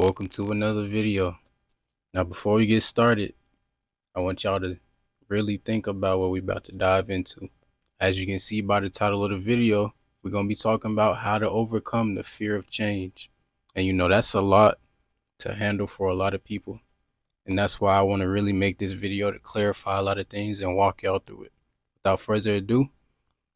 Welcome to another video. Now, before we get started, I want y'all to really think about what we're about to dive into. As you can see by the title of the video, we're going to be talking about how to overcome the fear of change. And that's a lot to handle for a lot of people. And that's why I want to really make this video to clarify a lot of things and walk y'all through it. Without further ado,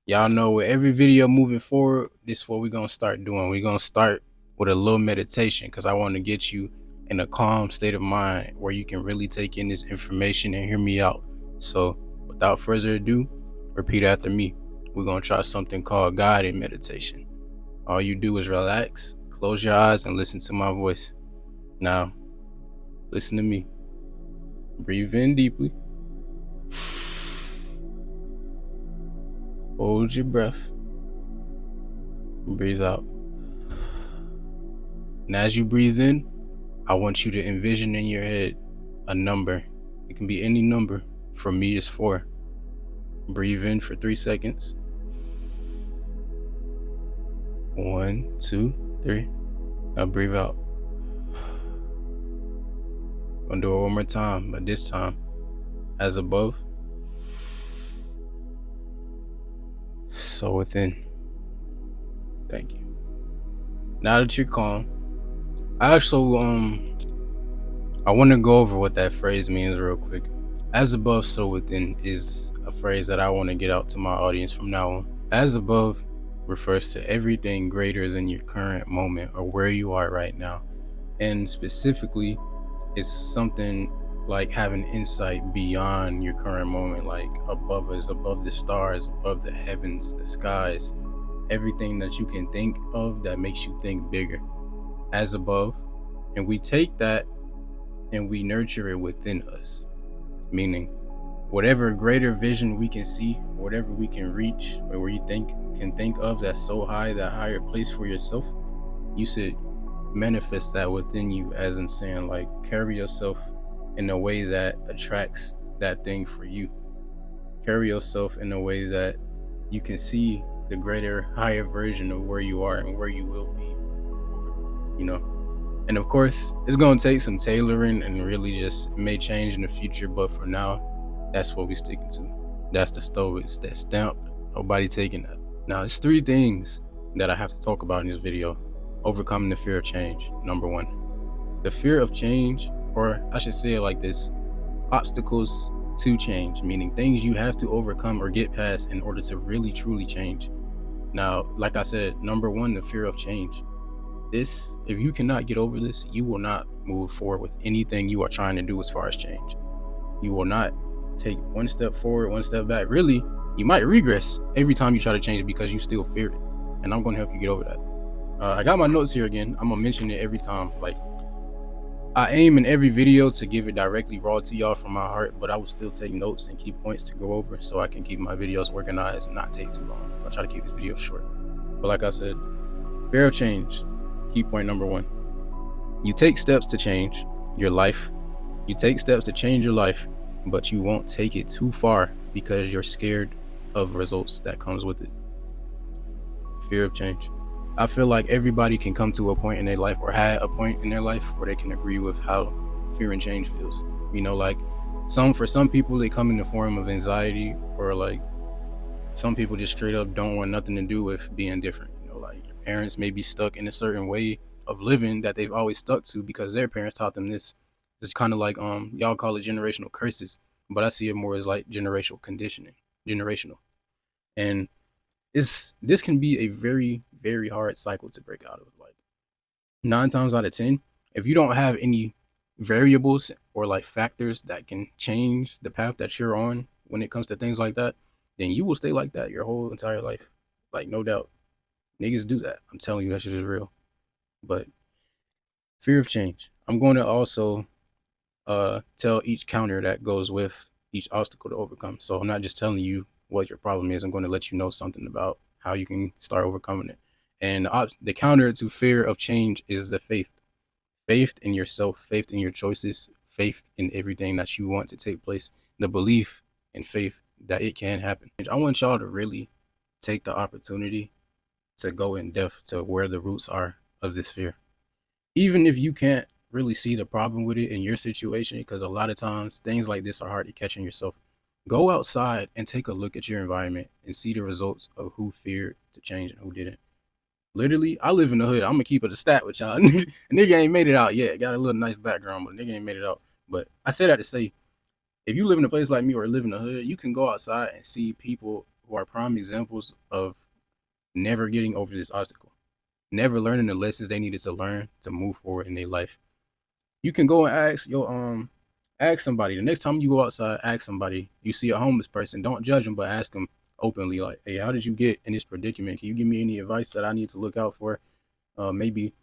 y'all know with every video moving forward, this is what we're going to start doing. We're going to start with a little meditation because I want to get you in a calm state of mind where you can really take in this information and hear me out. So without further ado, repeat after me. We're going to try something called guided meditation. All you do is relax, close your eyes, and listen to my voice. Now, listen to me. Breathe in deeply. Hold your breath. Breathe out. And as you breathe in, I want you to envision in your head a number. It can be any number. For me, it's 4. Breathe in for 3 seconds. 1, 2, 3. Now breathe out. I'm gonna do it one more time, but this time, as above, so within. Thank you. Now that you're calm, I want to go over what that phrase means real quick. As above, so within is a phrase that I want to get out to my audience from now on. As above refers to everything greater than your current moment or where you are right now. And specifically, it's something like having insight beyond your current moment, like above us, above the stars, above the heavens, the skies, everything that you can think of that makes you think bigger. As above, and we take that and we nurture it within us, meaning whatever greater vision we can see, whatever we can reach, or where you can think of that's so high, that higher place for yourself, you should manifest that within you, as in saying, like, carry yourself in a way that attracts that thing for you. Carry yourself in a way that you can see the greater, higher version of where you are and where you will be, And of course, it's going to take some tailoring and really just, it may change in the future, but for now, that's what we're sticking to. That's the stove. It's that stamp. Nobody taking that. Now, it's 3 things that I have to talk about in this video. Overcoming the fear of change. Number 1, the fear of change, or I should say it like this: obstacles to change, meaning things you have to overcome or get past in order to really truly change. Now, like I said, number 1, the fear of change. This, if you cannot get over this, you will not move forward with anything you are trying to do as far as change. You will not take 1 step forward, 1 step back. Really, you might regress every time you try to change because you still fear it. And I'm going to help you get over that. I got my notes here again. I'm going to mention it every time. Like, I aim in every video to give it directly raw to y'all from my heart, but I will still take notes and keep points to go over so I can keep my videos organized and not take too long. I'll try to keep this video short. But like I said, fear of change. Key point number 1. You take steps to change your life. You take steps to change your life, but you won't take it too far because you're scared of results that comes with it. Fear of change. I feel like everybody can come to a point in their life, or had a point in their life, where they can agree with how fear and change feels. Like for some people, they come in the form of anxiety, or like some people just straight up don't want nothing to do with being different. Like your parents may be stuck in a certain way of living that they've always stuck to because their parents taught them this. It's kind of like y'all call it generational curses, but I see it more as like generational conditioning. Generational. And this can be a very, very hard cycle to break out of. Like 9 times out of 10, if you don't have any variables or like factors that can change the path that you're on when it comes to things like that, then you will stay like that your whole entire life. Like, no doubt. Niggas do that. I'm telling you, that shit is real. But fear of change. I'm going to also tell each counter that goes with each obstacle to overcome. So I'm not just telling you what your problem is. I'm going to let you know something about how you can start overcoming it. And the counter to fear of change is the faith. Faith in yourself, faith in your choices, faith in everything that you want to take place, the belief and faith that it can happen. I want y'all to really take the opportunity to go in depth to where the roots are of this fear. Even if you can't really see the problem with it in your situation, because a lot of times things like this are hard to catch in yourself. Go outside and take a look at your environment and see the results of who feared to change and who didn't. Literally, I live in the hood. I'm gonna keep it a stat with y'all. Nigga ain't made it out yet. Got a little nice background, but nigga ain't made it out. But I say that to say, if you live in a place like me or live in the hood, you can go outside and see people who are prime examples of never getting over this obstacle, never learning the lessons they needed to learn to move forward in their life. You can go and ask somebody. The next time you go outside, ask somebody. You see a homeless person, don't judge them, but ask them openly, like, "Hey, how did you get in this predicament? Can you give me any advice that I need to look out for? Maybe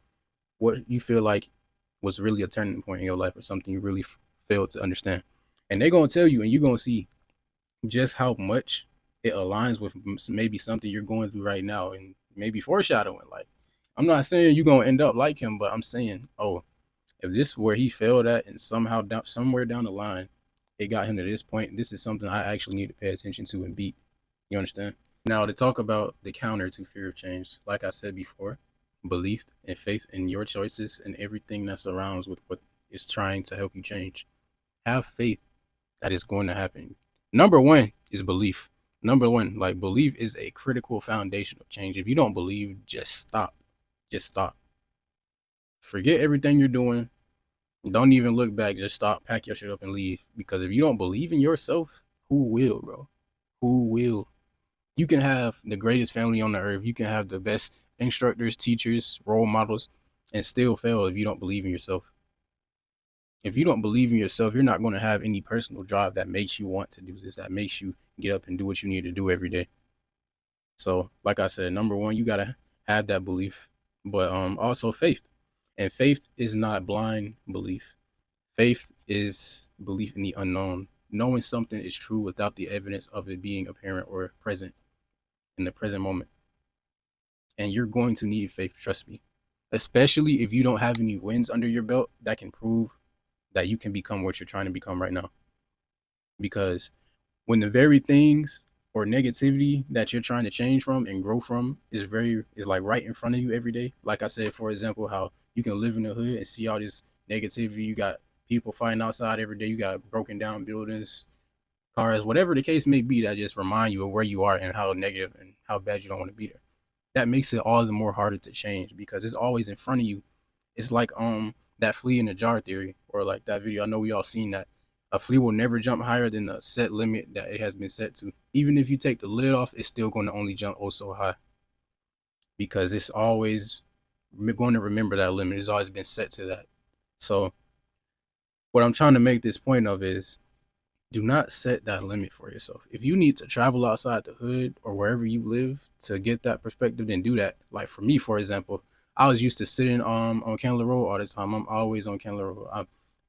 what you feel like was really a turning point in your life, or something you really failed to understand." And they're gonna tell you, and you're gonna see just how much it aligns with maybe something you're going through right now, and maybe foreshadowing. Like, I'm not saying you're gonna end up like him, but I'm saying, oh, if this is where he failed at, and somehow somewhere down the line, it got him to this point, this is something I actually need to pay attention to and beat. You understand? Now, to talk about the counter to fear of change, like I said before, belief and faith in your choices and everything that surrounds with what is trying to help you change. Have faith that is going to happen. Number one is belief. Number one, like, belief is a critical foundation of change. If you don't believe, just stop. Just stop. Forget everything you're doing. Don't even look back. Just stop, pack your shit up, and leave. Because if you don't believe in yourself, who will, bro? Who will? You can have the greatest family on the earth. You can have the best instructors, teachers, role models, and still fail if you don't believe in yourself. If you don't believe in yourself, you're not going to have any personal drive that makes you want to do this, that makes you get up and do what you need to do every day. So, like I said, number one, you gotta have that belief, but also faith. And faith is not blind belief. Faith is belief in the unknown, knowing something is true without the evidence of it being apparent or present in the present moment. And you're going to need faith, trust me. Especially if you don't have any wins under your belt that can prove that you can become what you're trying to become right now. Because when the very things or negativity that you're trying to change from and grow from is like right in front of you every day. Like I said, for example, how you can live in the hood and see all this negativity. You got people fighting outside every day. You got broken down buildings, cars, whatever the case may be, that just remind you of where you are and how negative and how bad you don't want to be there. That makes it all the more harder to change because it's always in front of you. It's like that flea in the jar theory, or like that video. I know we all seen that. A flea will never jump higher than the set limit that it has been set to. Even if you take the lid off, it's still going to only jump oh so high because it's always going to remember that limit. It's always been set to that. So what I'm trying to make this point of is, do not set that limit for yourself. If you need to travel outside the hood or wherever you live to get that perspective, then do that. Like for me, for example, I was used to sitting on Candler Road all the time. I'm always on Candler Road.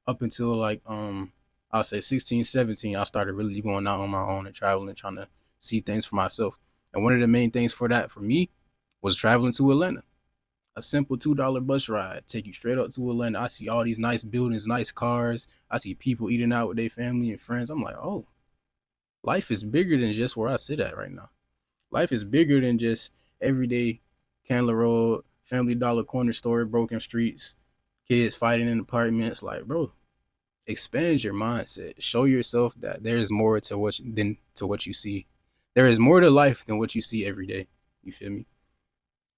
Up until like I'll say 16, 17, I started really going out on my own and traveling, trying to see things for myself. And one of the main things for that for me was traveling to Atlanta. A simple $2 bus ride take you straight up to Atlanta. I see all these nice buildings, nice cars. I see people eating out with their family and friends. I'm like, oh, life is bigger than just where I sit at right now. Life is bigger than just everyday Candler Road, Family Dollar corner store, broken streets, kids fighting in apartments. Like, bro, expand your mindset. Show yourself that there is more to what you see. There is more to life than what you see every day. You feel me?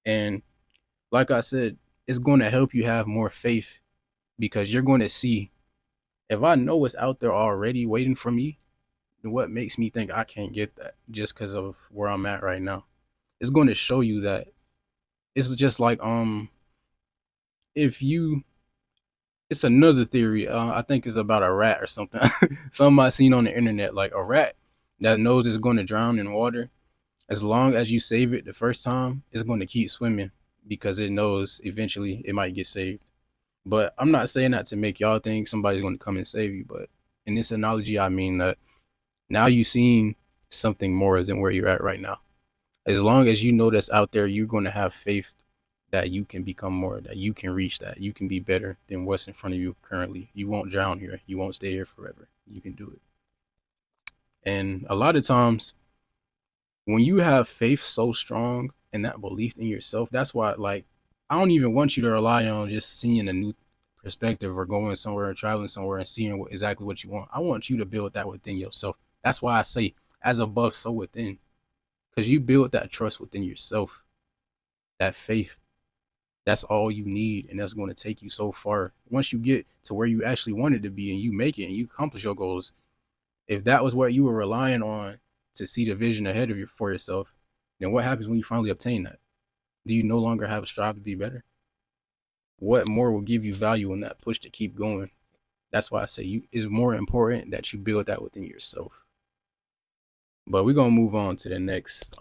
And like I said, it's going to help you have more faith because you're going to see, if I know what's out there already waiting for me, then what makes me think I can't get that just because of where I'm at right now? It's going to show you that it's just like if you it's another theory. I think it's about a rat or something. Something I seen on the internet, like a rat that knows it's going to drown in water. As long as you save it the first time, it's going to keep swimming because it knows eventually it might get saved. But I'm not saying that to make y'all think somebody's going to come and save you. But in this analogy, I mean that now you've seen something more than where you're at right now. As long as you know that's out there, you're going to have faith that you can become more, that you can reach that, you can be better than what's in front of you currently. You won't drown here. You won't stay here forever. You can do it. And a lot of times, when you have faith so strong and that belief in yourself, that's why, like, I don't even want you to rely on just seeing a new perspective or going somewhere or traveling somewhere and seeing exactly what you want. I want you to build that within yourself. That's why I say, as above, so within, because you build that trust within yourself, that faith. That's all you need, and that's going to take you so far. Once you get to where you actually wanted to be and you make it and you accomplish your goals, if that was what you were relying on to see the vision ahead of you for yourself, then what happens when you finally obtain that? Do you no longer have a strive to be better? What more will give you value in that push to keep going? That's why I say it's more important that you build that within yourself. But we're gonna move on to the next